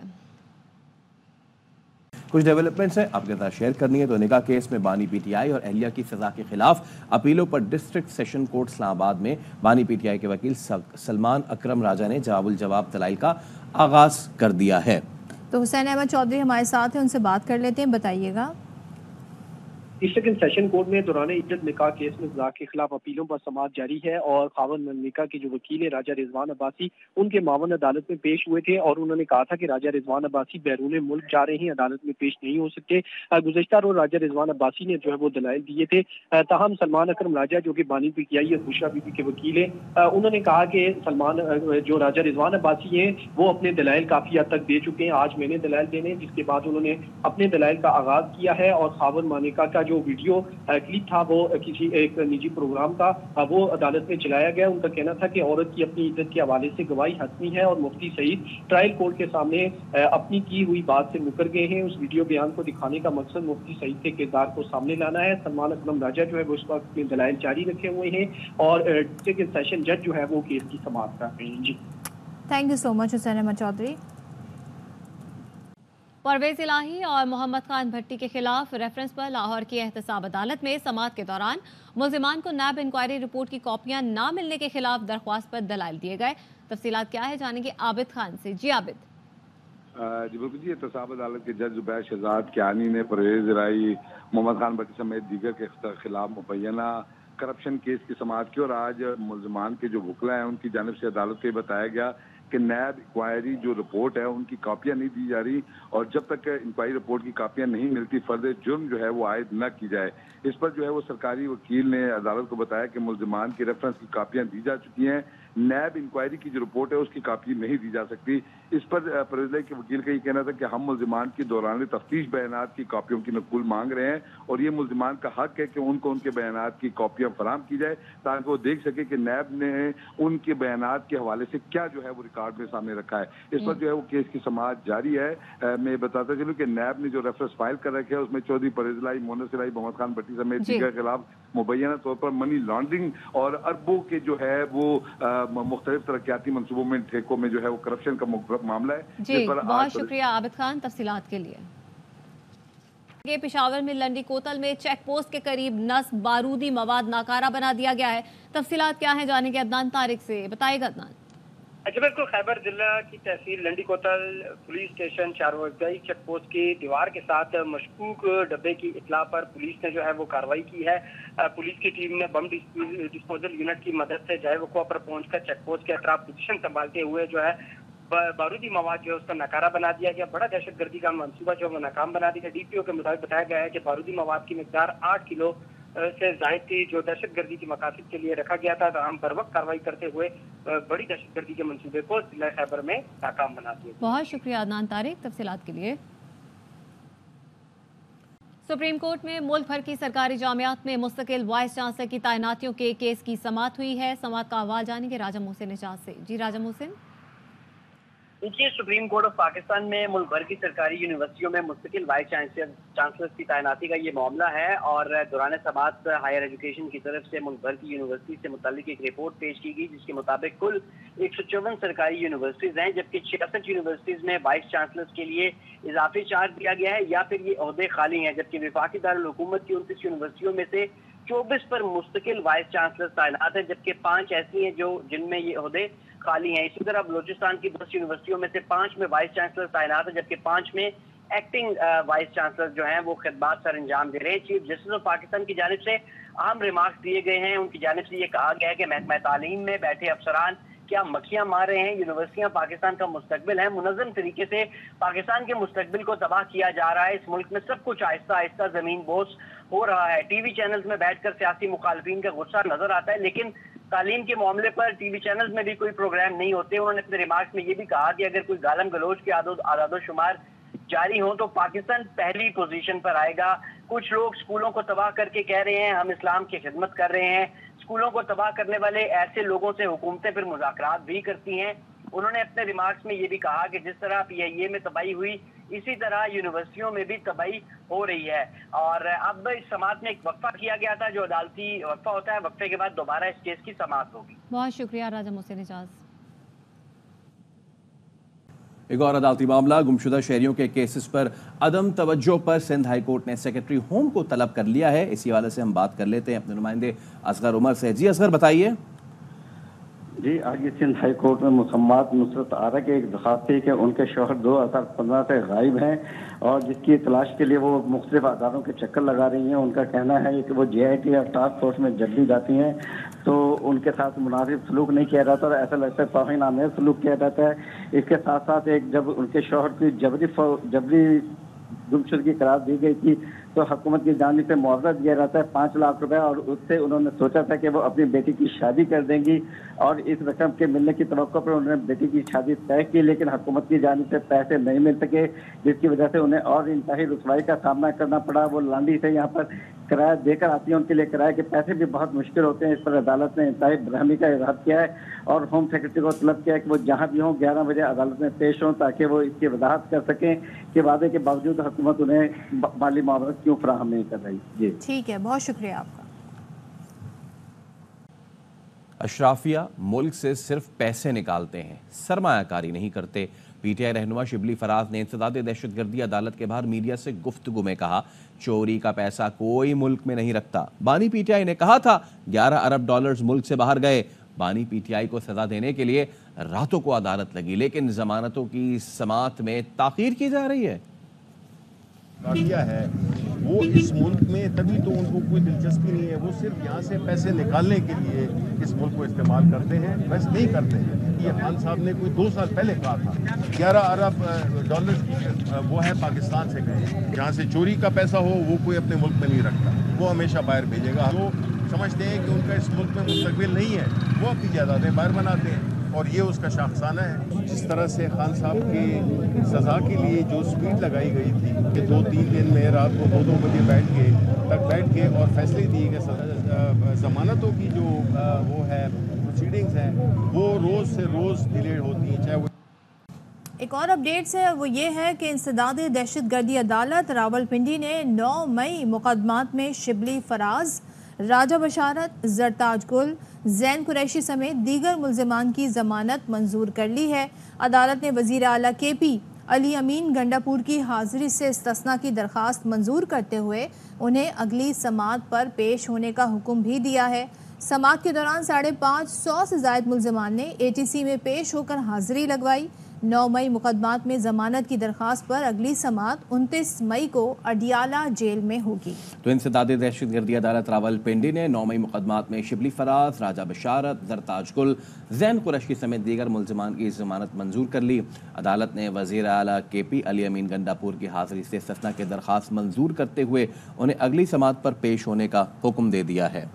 کچھ ڈیولپمنٹس ہیں آپ کے ساتھ شیئر کرنی ہے تو نکاح کیس میں بانی PTI اور اہلیہ کی سزا کے خلاف اپیلوں پر ڈسٹرکٹ سیشن کورٹ اسلام آباد میں بانی PTI کے وکیل سلمان اکرم راجہ نے جواب الجواب دلائل کا آغاز کر دیا ہے۔ تو حسین احمد چودھری ہمارے ساتھ ہیں، ان سے بات کر لیتے ہیں۔ بتائیے گا۔ सेकंड सेशन कोर्ट में दौरान इद्दत निकाह केस में तलाक के खिलाफ अपीलों पर समाअत जारी है और खावन निकाह के जो वकील है राजा रिजवान अब्बासी उनके मावन अदालत में पेश हुए थे और उन्होंने कहा था कि राजा रिजवान अब्बासी बैरून मुल्क जा रहे हैं, अदालत में पेश नहीं हो सकते। गुज़श्ता रोज राजा रिजवान अब्बासी ने जो है वो दलाइल दिए थे। ताहम सलमान अकरम राजा जो कि बानी पीटीआई और बुशरा बीबी के वकील है, उन्होंने कहा कि सलमान जो राजा रिजवान अब्बासी है वो अपने दलाइल काफी हद तक दे चुके हैं, आज मैंने दलाइल देने, जिसके बाद उन्होंने अपने दलाइल का आगाज किया है। और खावन मानिका का जो वीडियो क्लिप था वो किसी एक निजी प्रोग्राम का वो अदालत में चलाया गया। उनका कहना था कि औरत की अपनी इज्जत के हवाले से गवाही हतमी है और मुफ्ती सईद ट्रायल कोर्ट के सामने अपनी की हुई बात से मुकर गए हैं। उस वीडियो बयान को दिखाने का मकसद मुफ्ती सईद के किरदार को सामने लाना है। सलमान अकरम राजा जो है वो इस वक्त अपने दलाइल जारी रखे हुए हैं और सेकंड सेशन जज जो है वो केस की समाअत कर रहे हैं। जी thank you so much Hussain Ahmed Chaudhry. Parvez Elahi और मोहम्मद खान भट्टी के खिलाफ रेफरेंस पर लाहौर की एहतसाब अदालत में समाअत के दौरान मुल्जिमान को नैब इंक्वायरी रिपोर्ट की कॉपियां ना मिलने के खिलाफ दरख्वास्त पर दलाइल दिए गए। तफसीलात क्या है जानेंगे आबिद खान से। जी आबिद। जी एहतसाब अदालत के जज जुबैर शहजाद कियानी ने परवेज इलाही, मोहम्मद खान भट्टी समेत दीगर के खिलाफ मुबैना करप्शन केस की समाअत की और आज मुल्जिमान के जो वकला हैं उनकी जानिब से अदालत को बताया गया कि नैब इंक्वायरी जो रिपोर्ट है उनकी कॉपियां नहीं दी जा रही और जब तक इंक्वायरी रिपोर्ट की कॉपियां नहीं मिलती फर्द जुर्म जो है वो आयद न की जाए। इस पर जो है वो सरकारी वकील ने अदालत को बताया कि मुल्जिमान की रेफरेंस की कॉपियां दी जा चुकी हैं, नैब इंक्वायरी की जो रिपोर्ट है उसकी कॉपी नहीं दी जा सकती। इस पर परवेज के वकील का ये कहना था कि हम मुल्जिमान की दौरान तफ्तीश बयानात की कॉपियों की नकुल मांग रहे हैं और ये मुल्जिमान का हक है कि उनको उनके बयानात की कॉपियां फराहम की जाए ताकि वो देख सके कि नैब ने उनके बयानात के हवाले से क्या जो है वो रिकॉर्ड में सामने रखा है। इस पर जो है वो केस की समाअत जारी है। मैं बताता चलूँ कि नैब ने जो रेफरेंस फाइल कर रखे है उसमें चौधरी परवेज इलाही, मोहम्मद इलाही, मोहम्मद खान भट्टी समेत दीगर के खिलाफ मुबैना तौर पर मनी लॉन्ड्रिंग और अरबों के जो है वो मुख्तलिफ तरक्याती मंसूबों में ठेकों में जो है वो करप्शन का मामला है। जी बहुत शुक्रिया आबिद खान तफसीलात के लिए। पेशावर में लंडी कोतल में चेक पोस्ट के करीब नस्ब बारूदी मवाद नाकारा बना दिया गया है। तफसीलात क्या है जानेंगे अदनान तारिक से। बताइएगा अदनान। अच्छा बिल्कुल, खैबर जिला की तहसील Landi कोतल police station चारवाई check post की दीवार के साथ मशकूक डब्बे की इतला पर पुलिस ने जो है वो कार्रवाई की है। पुलिस की टीम ने बम डिस्पोजल यूनिट की मदद से जाए वक़्वा पर पहुंचकर चेक पोस्ट के अतराफ पोजीशन संभालते हुए जो है बारूदी मवाद जो है उसका नकारा बना दिया गया। बड़ा दहशतगर्दी का मंसूबा जो है नाकाम बना दिया। डीपीओ के मुताबिक बताया गया है कि बारूदी मवाद की मिकदार 8 किलो से जायद थी जो दहशतगर्दी के मकासद के लिए रखा गया था। हम बर वक्त कार्रवाई करते हुए बड़ी दहशतगर्दी के मंसूबे को जिला खैबर में नाकाम बना दिया। बहुत शुक्रिया अदनान तारिक तफसीलात के लिए। सुप्रीम कोर्ट में मुल्क भर की सरकारी जामियात में मुस्तकिल वाइस चांसलर की तैनातियों के केस की समाअत हुई है। समाअत का अहवाल जानेंगे राजा मोहसिन निजाज से। जी राजा मोहसिन। देखिए, सुप्रीम कोर्ट ऑफ पाकिस्तान में मुल्क भर की सरकारी यूनिवर्सिटियों में मुस्तकिल वाइस चांसलर की तैनाती का ये मामला है और दौरान समाअत हायर एजुकेशन की तरफ से मुल्क भर की यूनिवर्सिटी से मुतालिक एक रिपोर्ट पेश की गई जिसके मुताबिक कुल 154 सरकारी यूनिवर्सिटीज हैं जबकि 66 यूनिवर्सिटीज में वाइस चांसलर के लिए इजाफी चार्ज दिया गया है या फिर ये ओहदे खाली हैं, जबकि वफाकी दारुल हुकूमत की 29 यूनिवर्सिटियों में से 24 पर मुस्तकिल वाइस चांसलर तैनात है जबकि 5 ऐसी हैं जो जिनमें ये ओहदे खाली हैं। इसी तरह बलोचिस्तान की 10 यूनिवर्सिटियों में से 5 में वाइस चांसलर तैनात है जबकि 5 में एक्टिंग वाइस चांसलर जो हैं वो खिदमात सर अंजाम दे रहे हैं। चीफ जस्टिस ऑफ पाकिस्तान की जानिब से अहम रिमार्क्स दिए गए हैं। उनकी जानिब से ये कहा गया है कि महकमा तालीम में बैठे अफसरान क्या मक्खियां मार रहे हैं। यूनिवर्सिटियां पाकिस्तान का मुस्तकबिल है। मुनज़्ज़म तरीके से पाकिस्तान के मुस्तकबिल को तबाह किया जा रहा है। इस मुल्क में सब कुछ आहिस्ता आहिस्ता जमीन बोस हो रहा है। टीवी चैनल्स में बैठकर सियासी मुखालफिन का गुस्सा नजर आता है लेकिन तालीम के मामले पर टीवी चैनल्स में भी कोई प्रोग्राम नहीं होते। उन्होंने अपने रिमार्क्स में ये भी कहा कि अगर कोई गालम गलोच के आदादो शुमार जारी हो तो पाकिस्तान पहली पोजीशन पर आएगा। कुछ लोग स्कूलों को तबाह करके कह रहे हैं हम इस्लाम की खिदमत कर रहे हैं। स्कूलों को तबाह करने वाले ऐसे लोगों से हुकूमतें फिर मुज़ाकरात भी करती हैं। उन्होंने अपने रिमार्क्स में ये भी कहा कि जिस तरह पीआईए में तबाही हुई इसी तरह यूनिवर्सिटियों में भी तबाही हो रही है। और अब इस समाअत में एक वक्फा किया गया था जो अदालती वक्फा होता है, वक्फे के बाद दोबारा इस केस की समाअत होगी। बहुत शुक्रिया राजा मोहसिन निजाज। एक और अदालती मामला, गुमशुदा शहरियों के केसेस पर अदम तवज्जो पर सिंध हाई कोर्ट ने सेक्रेटरी होम को तलब कर लिया है। इसी हवाले से हम बात कर लेते हैं अपने नुमाइंदे असगर उमर से। जी असगर बताइए। جی آج یہ سندھ ہائی کورٹ میں مسمات نصرت آرا کی ایک درخواست تھی کہ ان کے شوہر 2015 سے غائب ہیں اور جس کی تلاش کے لیے وہ مختلف اداروں کے چکر لگا رہی ہیں. ان کا کہنا ہے کہ وہ JIT اور ٹاسک فورس میں جب بھی جاتی ہیں تو ان کے ساتھ مناسب سلوک نہیں کیا جاتا اور ایسا لگتا ہے توہین آمیز سلوک کیا جاتا ہے. اس کے ساتھ ساتھ ایک جب ان کے شوہر کی جبری گمشدگی قرار دی گئی تھی تو حکومت کی جانب سے معاوضہ دیا جاتا ہے 5 لاکھ روپے اور اس سے انہوں نے سوچا تھا کہ وہ اپنی بیٹی کی شادی کر دیں گی اور اس رقم کے ملنے کی توقع پر انہوں نے بیٹی کی شادی طے کی لیکن حکومت کی جانب سے پیسے نہیں مل سکے جس کی وجہ سے انہیں اور انتہائی رسوائی کا سامنا کرنا پڑا. وہ لانڈی سے یہاں پر کرایہ دے کر آتی ہیں, ان کے لیے کرایہ کے پیسے بھی بہت مشکل ہوتے ہیں. اس پر عدالت نے انتہائی برہمی کا اظہار کیا ہے اور ہوم سیکرٹری کو طلب کیا ہے کہ وہ جہاں بھی ہوں 11 بجے عدالت میں پیش ہوں تاکہ وہ اس کی وضاحت کر سکیں کہ وعدے کے باوجود حکومت انہیں مالی معاوضہ کیوں فراہم نہیں کر رہی. جی ٹھیک ہے, بہت شکریہ آپ کا. اشرافیہ ملک سے صرف پیسے نکالتے ہیں, سرمایہ کاری نہیں کرتے. PTI رہنما شبلی فراز نے انسداد دہشت گردی عدالت کے باہر میڈیا سے گفتگو میں کہا چوری کا پیسہ کوئی ملک میں نہیں رکھتا. بانی PTI نے کہا تھا 11 ارب ڈالرز ملک سے باہر گئے. بانی PTI کو سزا دینے کے لیے راتوں کو عدالت لگی لیکن ضمانتوں کی سماعت میں تاخیر کی جا رہی ہے. کیا ہے وہ اس ملک میں تبھی تو ان کو کوئی دلچسپی نہیں ہے, وہ صرف یہاں سے پیسے نکالنے کے لیے اس ملک کو استعمال کرتے ہیں, ویسے نہیں کرتے ہیں. یہ خان صاحب نے کوئی 2 سال پہلے کہا تھا 11 ارب ڈالر وہ ہے پاکستان سے گئے. جہاں سے چوری کا پیسہ ہو وہ کوئی اپنے ملک میں نہیں رکھتا, وہ ہمیشہ باہر بھیجے گا. جو سمجھتے ہیں کہ ان کا اس ملک میں مستقبل نہیں ہے وہ اپنی جائیدادیں باہر بناتے ہیں اور یہ اس کا شاخسانہ ہے. جس طرح سے خان صاحب کی سزا کے لیے جو سپیڈ لگائی گئی تھی کہ 2-3 دن میں رات کو 2 بجے بیٹھ کے اور فیصلے دیے گئے, ضمانتوں کی جو وہ ہے پروسیڈنگز ہیں وہ روز سے روز ڈیلیڈ ہوتی ہیں. چاہے وہ ایک اور اپڈیٹ ہے وہ یہ ہے کہ انسداد دہشت گردی عدالت راولپنڈی نے 9 مئی مقدمات میں شبلی فراز, راجہ بشارت, زرتاج گل, زین قریشی سمیت دیگر ملزمان کی ضمانت منظور کر لی ہے. عدالت نے وزیر اعلیٰ KP علی امین گنڈاپور کی حاضری سے استثناء کی درخواست منظور کرتے ہوئے انہیں اگلی سماعت پر پیش ہونے کا حکم بھی دیا ہے. سماعت کے دوران 550 سے زائد ملزمان نے ATC میں پیش ہو کر حاضری لگوائی. 9 مئی مقدمات میں ضمانت کی درخواست پر اگلی سماعت 29 مئی کو اڈیالہ جیل میں ہوگی. تو انسداد دہشت گردی عدالت راولپنڈی نے 9 مئی مقدمات میں شبلی فراز, راجہ بشارت, زرتاج گل, زین قریشی سمیت دیگر ملزمان کی ضمانت منظور کر لی. عدالت نے وزیر اعلیٰ KP علی امین گنڈاپور کی حاضری سے استثناء کی درخواست منظور کرتے ہوئے انہیں اگلی سماعت پر پیش ہونے کا حکم دے دیا ہے.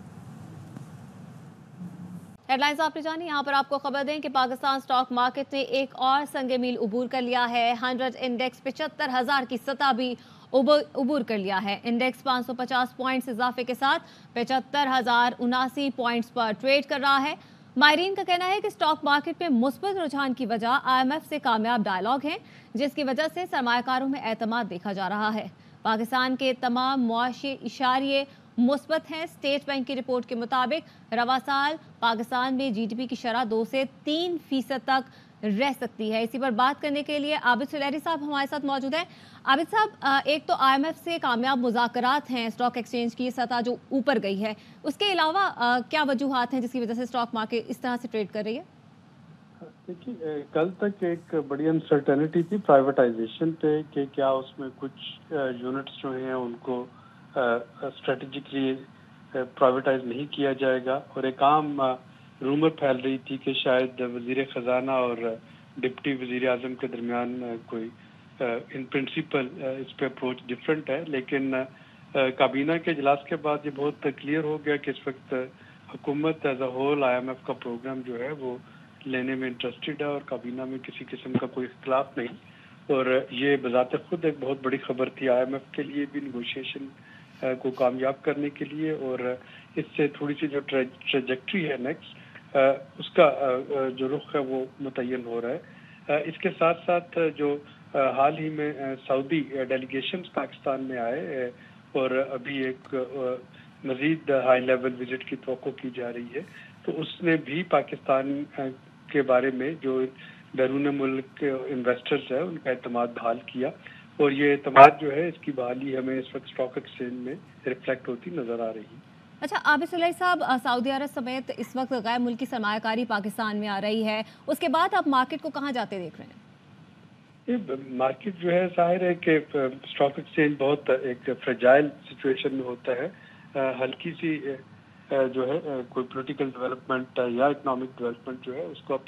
ہیڈ لائنز آپ نے جانی. یہاں پر آپ کو خبر دیں کہ پاکستان سٹاک مارکیٹ نے ایک اور سنگ میل عبور کر لیا ہے. 100 انڈیکس 75,000 کی سطح بھی عبور کر لیا ہے. انڈیکس 550 پوائنٹس اضافے کے ساتھ 75,079 پوائنٹس پر ٹریڈ کر رہا ہے. ماہرین کا کہنا ہے کہ سٹاک مارکیٹ میں مثبت رجحان کی وجہ IMF سے کامیاب ڈائیلاگ ہے جس کی وجہ سے سرمایہ کاروں میں اعتماد دیکھا جا رہا ہے. پاکستان کے تمام معاشی اشاریے مثبت ہیں. اسٹیٹ بینک کی رپورٹ کے مطابق رواں سال پاکستان میں GDP کی شرح 2 سے 3% تک رہ سکتی ہے. اسی پر بات کرنے کے لیے عابد سلیری صاحب ہمارے ساتھ موجود ہیں. عابد صاحب, ایک تو IMF سے کامیاب مذاکرات ہیں, اسٹاک ایکسچینج کی سطح جو اوپر گئی ہے, اس کے علاوہ کیا وجوہات ہیں جس کی وجہ سے اسٹاک مارکیٹ اس طرح سے ٹریڈ کر رہی ہے؟ دیکھیے, کل تک ایک بڑی انسرٹینٹی تھی پرائیویٹائزیشن پہ کہ کیا اس میں کچھ یونٹس جو ہیں ان کو اسٹریٹجکلی پرائیویٹائز نہیں کیا جائے گا, اور ایک عام رومر پھیل رہی تھی کہ شاید وزیر خزانہ اور ڈپٹی وزیر اعظم کے درمیان کوئی ان پرنسپل اس پہ اپروچ ڈفرینٹ ہے. لیکن کابینہ کے اجلاس کے بعد یہ بہت کلیئر ہو گیا کہ اس وقت حکومت ایز اے ہول IMF کا پروگرام جو ہے وہ لینے میں انٹرسٹڈ ہے اور کابینہ میں کسی قسم کا کوئی اختلاف نہیں. اور یہ بذات خود ایک بہت بڑی خبر تھی IMF کے لیے بھی نیگوشیشن کو کامیاب کرنے کے لیے, اور اس سے تھوڑی سی جو ٹریجیکٹری ہے نیکسٹ اس کا جو رخ ہے وہ متعین ہو رہا ہے. اس کے ساتھ ساتھ جو حال ہی میں سعودی ڈیلیگیشنز پاکستان میں آئے اور ابھی ایک مزید ہائی لیول وزٹ کی توقع کی جا رہی ہے, تو اس نے بھی پاکستان کے بارے میں جو بیرون ملک انویسٹرز ہیں ان کا اعتماد بحال کیا, اور یہ اعتماد جو ہے اس کی بحالی ہمیں اس وقت اسٹاک ایکسچینج میں ریفلیکٹ ہوتی نظر آ رہی ہے. अच्छा, आबिद सुलैही साहब, सऊदी अरब समेत इस वक्त गैर मुल्की सरमायाकारी पाकिस्तान में आ रही है, उसके बाद आप मार्केट को कहाँ जाते देख रहे हैं? ये मार्केट जो है जाहिर है कि स्टॉक एक्सचेंज बहुत एक फ्रेजाइल सिचुएशन में होता है। हल्की सी जो है कोई पॉलिटिकल डेवलपमेंट या इकोनॉमिक डेवलपमेंट जो है उसको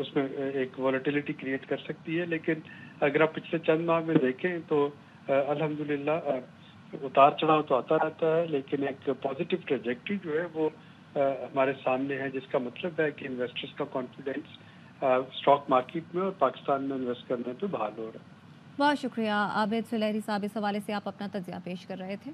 उसमें एक वॉलेटिलिटी क्रिएट कर सकती है, लेकिन अगर आप पिछले चंद माह में देखें तो अल्हम्दुलिल्लाह उतार चढ़ाव तो आता रहता है, लेकिन एक पॉजिटिव ट्रेजेक्टरी जो है वो हमारे सामने है, जिसका मतलब है कि इन्वेस्टर्स का कॉन्फिडेंस स्टॉक मार्केट में और पाकिस्तान में इन्वेस्ट करने पे बहाल हो रहा है। बहुत शुक्रिया आबिद सुलैही साहब, इस हवाले से आप अपना तज्जिया पेश कर रहे थे।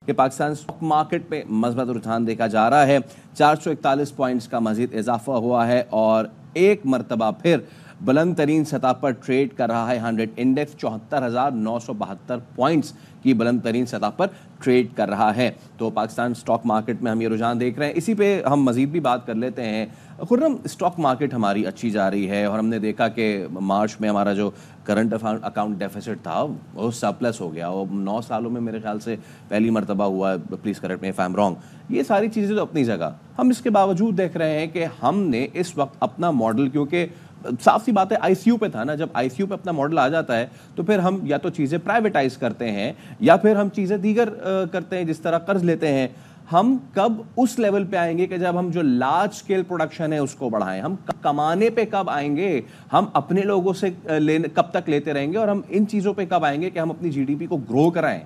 कि पाकिस्तान स्टॉक मार्केट में मजबूत रुझान देखा जा रहा है। 441 पॉइंट्स का मजीद इजाफा हुआ है और एक मरतबा फिर बुलंद तरीन सतह पर ट्रेड कर रहा है। 100 इंडेक्स 74,972 पॉइंट्स की बुलंद तरीन सतह पर ट्रेड कर रहा है। तो पाकिस्तान स्टॉक मार्केट में हम ये रुझान देख रहे हैं। इसी पे हम मजीद भी बात कर लेते हैं। खुर्रम, स्टॉक मार्केट हमारी अच्छी जा रही है और हमने देखा कि मार्च में हमारा जो करंट अकाउंट डेफिसिट था वो सरप्लस हो गया। वो 9 सालों में मेरे ख्याल से पहली मरतबा हुआ है, please correct me if I am wrong. ये सारी चीज़ें तो अपनी जगह, हम इसके बावजूद देख रहे हैं कि हमने इस वक्त अपना मॉडल, क्योंकि साफ सी बात है आईसीयू पे था ना, जब आईसीयू पे अपना मॉडल आ जाता है तो फिर हम या तो चीज़ें प्राइवेटाइज करते हैं या फिर हम चीज़ें दीगर करते हैं, जिस तरह कर्ज लेते हैं। हम कब उस लेवल पे आएंगे कि जब हम जो लार्ज स्केल प्रोडक्शन है उसको बढ़ाएं? हम कमाने पे कब आएंगे? हम अपने लोगों से कब तक लेते रहेंगे? और हम इन चीज़ों पे कब आएंगे कि हम अपनी जीडीपी को ग्रो कराएं?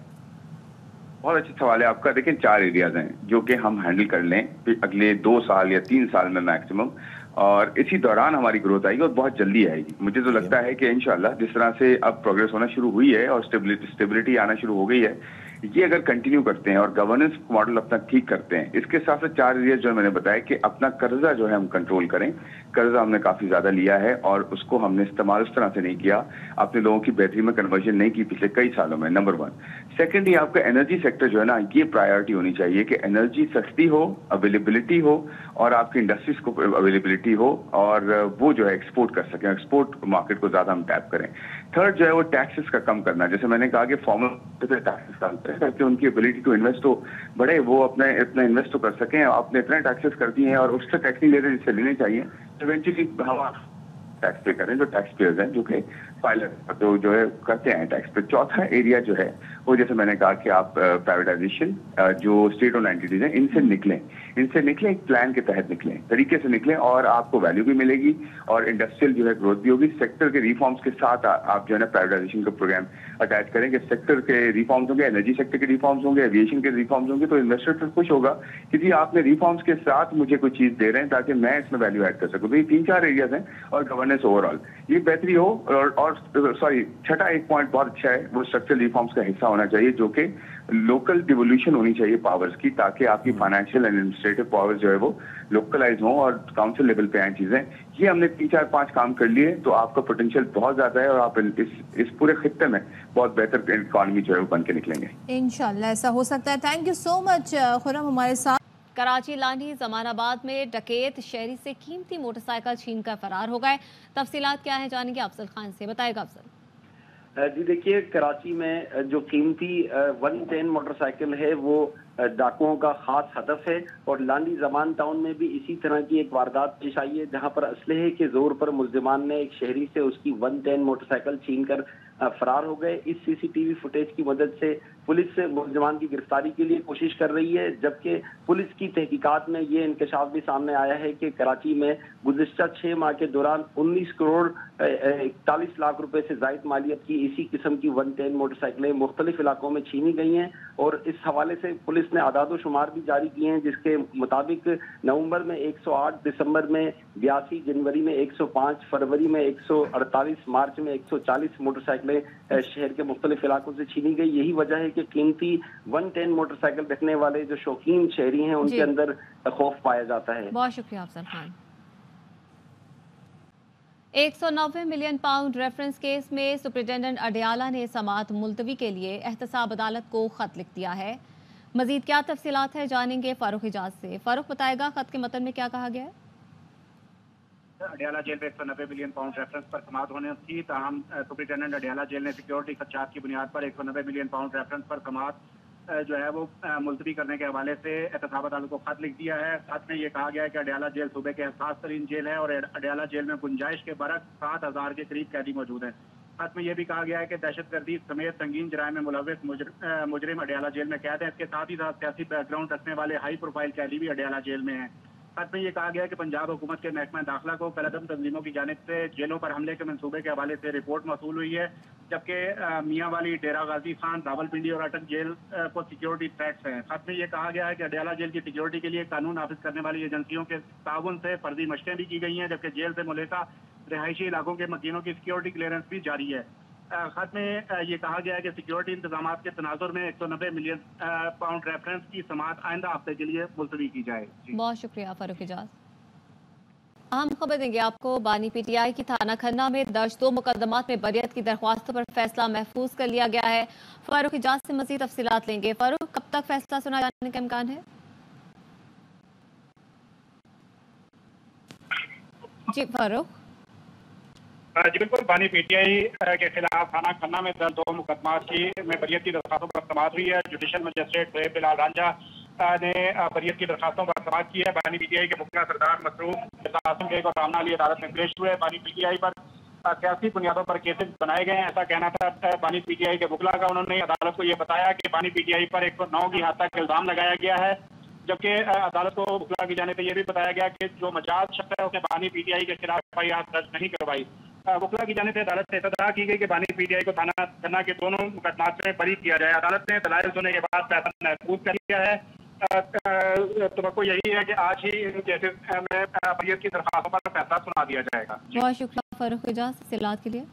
बहुत अच्छा सवाल है आपका। देखिए 4 एरियाज हैं जो कि हम हैंडल कर लें अगले 2 साल या 3 साल में मैक्सिमम, और इसी दौरान हमारी ग्रोथ आएगी और बहुत जल्दी आएगी। मुझे तो लगता है कि इंशाल्लाह जिस तरह से अब प्रोग्रेस होना शुरू हुई है और स्टेबिलिटी आना शुरू हो गई है, ये अगर कंटिन्यू करते हैं और गवर्नेंस मॉडल अपना ठीक करते हैं, इसके साथ साथ 4 एरियाज जो मैंने बताया कि अपना कर्जा जो है हम कंट्रोल करें। कर्जा हमने काफी ज्यादा लिया है और उसको हमने इस्तेमाल उस तरह से नहीं किया, अपने लोगों की बेहतरी में कन्वर्जन नहीं की पिछले कई सालों में, नंबर 1। सेकेंडली, आपका एनर्जी सेक्टर जो है ना, ये प्रायोरिटी होनी चाहिए कि एनर्जी सस्ती हो, अवेलेबिलिटी हो और आपकी इंडस्ट्रीज को अवेलेबिलिटी हो और वो जो है एक्सपोर्ट कर सकें, एक्सपोर्ट मार्केट को ज्यादा हम टैप करें। थर्ड जो है वो टैक्सेस का कम करना, जैसे मैंने कहा कि फॉर्मल टैक्सेस कम करें ताकि उनकी एबिलिटी टू इन्वेस्ट हो बढ़े, वो अपना इन्वेस्ट तो कर सकें। आपने इतने टैक्सेस कर दिए हैं और उससे टैक्स नहीं लेते जिससे लेने चाहिए, इवेंचुअली हम टैक्स पे करें जो टैक्स पेयर्स हैं, जो कि फाइलर जो है करते हैं टैक्स पे। चौथा एरिया जो है वो जैसे मैंने कहा कि आप प्राइवेटाइजेशन, जो स्टेट ओन एंटिटीज हैं, इनसे निकलें, एक प्लान के तहत निकलें, तरीके से निकलें और आपको वैल्यू भी मिलेगी और इंडस्ट्रियल जो है ग्रोथ भी होगी। सेक्टर के रिफॉर्म्स के साथ आप जो है ना प्राइवेटाइजेशन का प्रोग्राम अटैच करेंगे। सेक्टर के रिफॉर्म्स होंगे, एनर्जी सेक्टर के रिफॉर्म्स होंगे, एविएशन के रिफॉर्म्स होंगे, तो इन्वेस्टर फिर खुश होगा कि जी आपने रिफॉर्म्स के साथ मुझे कोई चीज दे रहे हैं ताकि मैं इसमें वैल्यू ऐड कर सकूं। तो ये 3-4 एरियाज हैं और गवर्नेंस ओवरऑल ये बेहतरी हो। और छठा एक पॉइंट बहुत अच्छा है, वो स्ट्रक्चरल रिफॉर्म्स का हिस्सा होना चाहिए, जो कि लोकल डिवोल्यूशन होनी चाहिए पावर्स की, ताकि आपकी फाइनेंशियल एंड एडमिनिस्ट्रेटिव पावर्स जो है वो लोकलाइज हों और काउंसिल लेवल पे आए चीजें। ये हमने 3-4-5 काम कर लिए तो आपका पोटेंशियल बहुत ज्यादा है और आप इस पूरे खित्ते में बहुत बेहतर इकॉनमी जो है वो बन के निकलेंगे इंशाल्लाह। ऐसा हो सकता है। Thank you so much Khurram हमारे साथ। कराची लानी जमानाबाद में डकैत शहरी से कीमती मोटरसाइकिल छीन कर फरार हो गए। तफसीलात क्या है जानेंगे अफजल खान से, बताएगा अफजल। जी देखिए, कराची में जो कीमती 110 मोटरसाइकिल है वो डाकुओं का खास हदफ है और लांडी जमान टाउन में भी इसी तरह की एक वारदात पेश आई है, जहां पर असलहे के जोर पर मुल्जिमान ने एक शहरी से उसकी 110 मोटरसाइकिल छीन कर फरार हो गए। इस सीसीटीवी फुटेज की मदद से पुलिस मुल्जिमान की गिरफ्तारी के लिए कोशिश कर रही है, जबकि पुलिस की तहकीकात में ये इंकशाफ भी सामने आया है कि कराची में गुज़िश्ता 6 माह के दौरान 19 करोड़ 41 लाख रुपए से जायद मालियत की इसी किस्म की 110 मोटरसाइकिलें मुख्तलिफ इलाकों में छीनी गई हैं। और इस हवाले से पुलिस ने आदाद शुमार भी जारी किए हैं, जिसके मुताबिक नवंबर में 108, दिसंबर में 82, जनवरी में 105, फरवरी में 148, मार्च में 140 मोटरसाइकिलें शहर के मुख्तलिफ इलाकों से छीनी गई। यही वजह है कि कीमती 110 मोटरसाइकिल रखने वाले जो शौकीन शहरी हैं उनके अंदर खौफ पाया जाता है। बहुत शुक्रिया Afzal Khan. 190 million pound reference case में सुप्रिंटेंडेंट अडियाला ने समाअत मुलतवी के लिए एहतसाब अदालत को खत लिख दिया है। मजीद क्या तफसीलात है जानेंगे फारूक हिजाज से। फारूक बताएगा खत के मतन में क्या कहा गया है। अडियाला जेल में 190 मिलियन पाउंड रेफरेंस पर समाअत होने थी, ताहम सुप्रिंटेंडेंट अडियाला जेल ने सिक्योरिटी खदशात की बुनियाद पर 190 मिलियन पाउंड रेफरेंस पर समाअत जो है वो मुलतवी करने के हवाले से एहतसाब अदालत को खत लिख दिया है। खत में ये कहा गया है कि अडियाला जेल सूबे के हसास तरीन जेल है और अडियाला जेल में गुंजाइश के बरक्स 7,000 के करीब कैदी मौजूद हैं। खत में यह भी कहा गया है कि दहशतगर्दी समेत संगीन जराइम में मुलव्वस मुजरिम अडियाला जेल में कैद है। इसके साथ ही साथ सियासी बैकग्राउंड रखने वाले हाई प्रोफाइल कैदी भी अडियाला जेल में हैं। खत में यह कहा गया है कि पंजाब हुकूमत के महकमा दाखिला को कलअदम तंजीमों की जानिब से जेलों पर हमले के मंसूबे के हवाले से रिपोर्ट मौसूल हुई है, जबकि मियाँ वाली, डेरा गाजी खान, रावलपिंडी और अटक जेल को सिक्योरिटी थ्रेट्स हैं। खत में यह कहा गया है कि अडियाला जेल की सिक्योरिटी के लिए कानून नाफिज करने वाली एजेंसियों के ताउन से फर्जी मशकें भी की गई हैं, जबकि जेल से मुल्का रिहायशी इलाकों के मकीनों की सिक्योरिटी क्लियरेंस भी जारी है। खत में ये कहा गया है कि सिक्योरिटी इंतजाम के तनाजुर में 190 मिलियन पाउंड रेफरेंस की समाअत आइंदा हफ्ते के लिए मुलतवी की जाए। बहुत शुक्रिया फारूक इजाज। अहम खबर देंगे आपको, बानी पीटीआई की थाना खन्ना में दर्ज 2 मुकदमात में बरियत की दरख्वास्तों पर फैसला महफूज कर लिया गया है। फारूक इजाज से मजीद तफसीलात लेंगे। फारूक, कब तक फैसला सुना जाने का इम्कान है? जी फारूक। जी बिल्कुल, बानी पीटीआई के खिलाफ थाना खन्ना में दर्ज 2 मुकदमात में बरियत की दरख्वास्तों पर समाअत हुई है। जुडिशल मजिस्ट्रेट सोहेब बिलाल रांझा ने बरियत की दरख्वास्तों पर समाअत की है। बानी पीटीआई के मुखिया सरदार मसरूफ आजम बेग और रामना अली अदालत में पेश हुए। बानी पीटीआई पर सियासी बुनियादों पर केसेस बनाए गए हैं, ऐसा कहना था बानी पीटीआई के वकला का। उन्होंने अदालत को ये बताया कि बानी पीटीआई पर 109 की हद तक इल्जाम लगाया गया है, जबकि अदालत को वकला की जाने से यह भी बताया गया कि जो मजाज शख्स है उसने बानी पीटीआई के खिलाफ एफआईआर दर्ज नहीं करवाई। वकला की जाने से अदालत से इस्तदा की गई कि बानी पीटीआई को थाना खन्ना के दोनों मुकदमात में बरी किया जाए। अदालत ने दलाइल सुनने के बाद फैसला महफूज कर लिया है। तो यही है कि आज ही इन केसेस में बरियत की दरख्वास्तों पर फैसला सुना दिया जाएगा। बहुत शुक्रिया फारूक इजाज तफसीलात के लिए।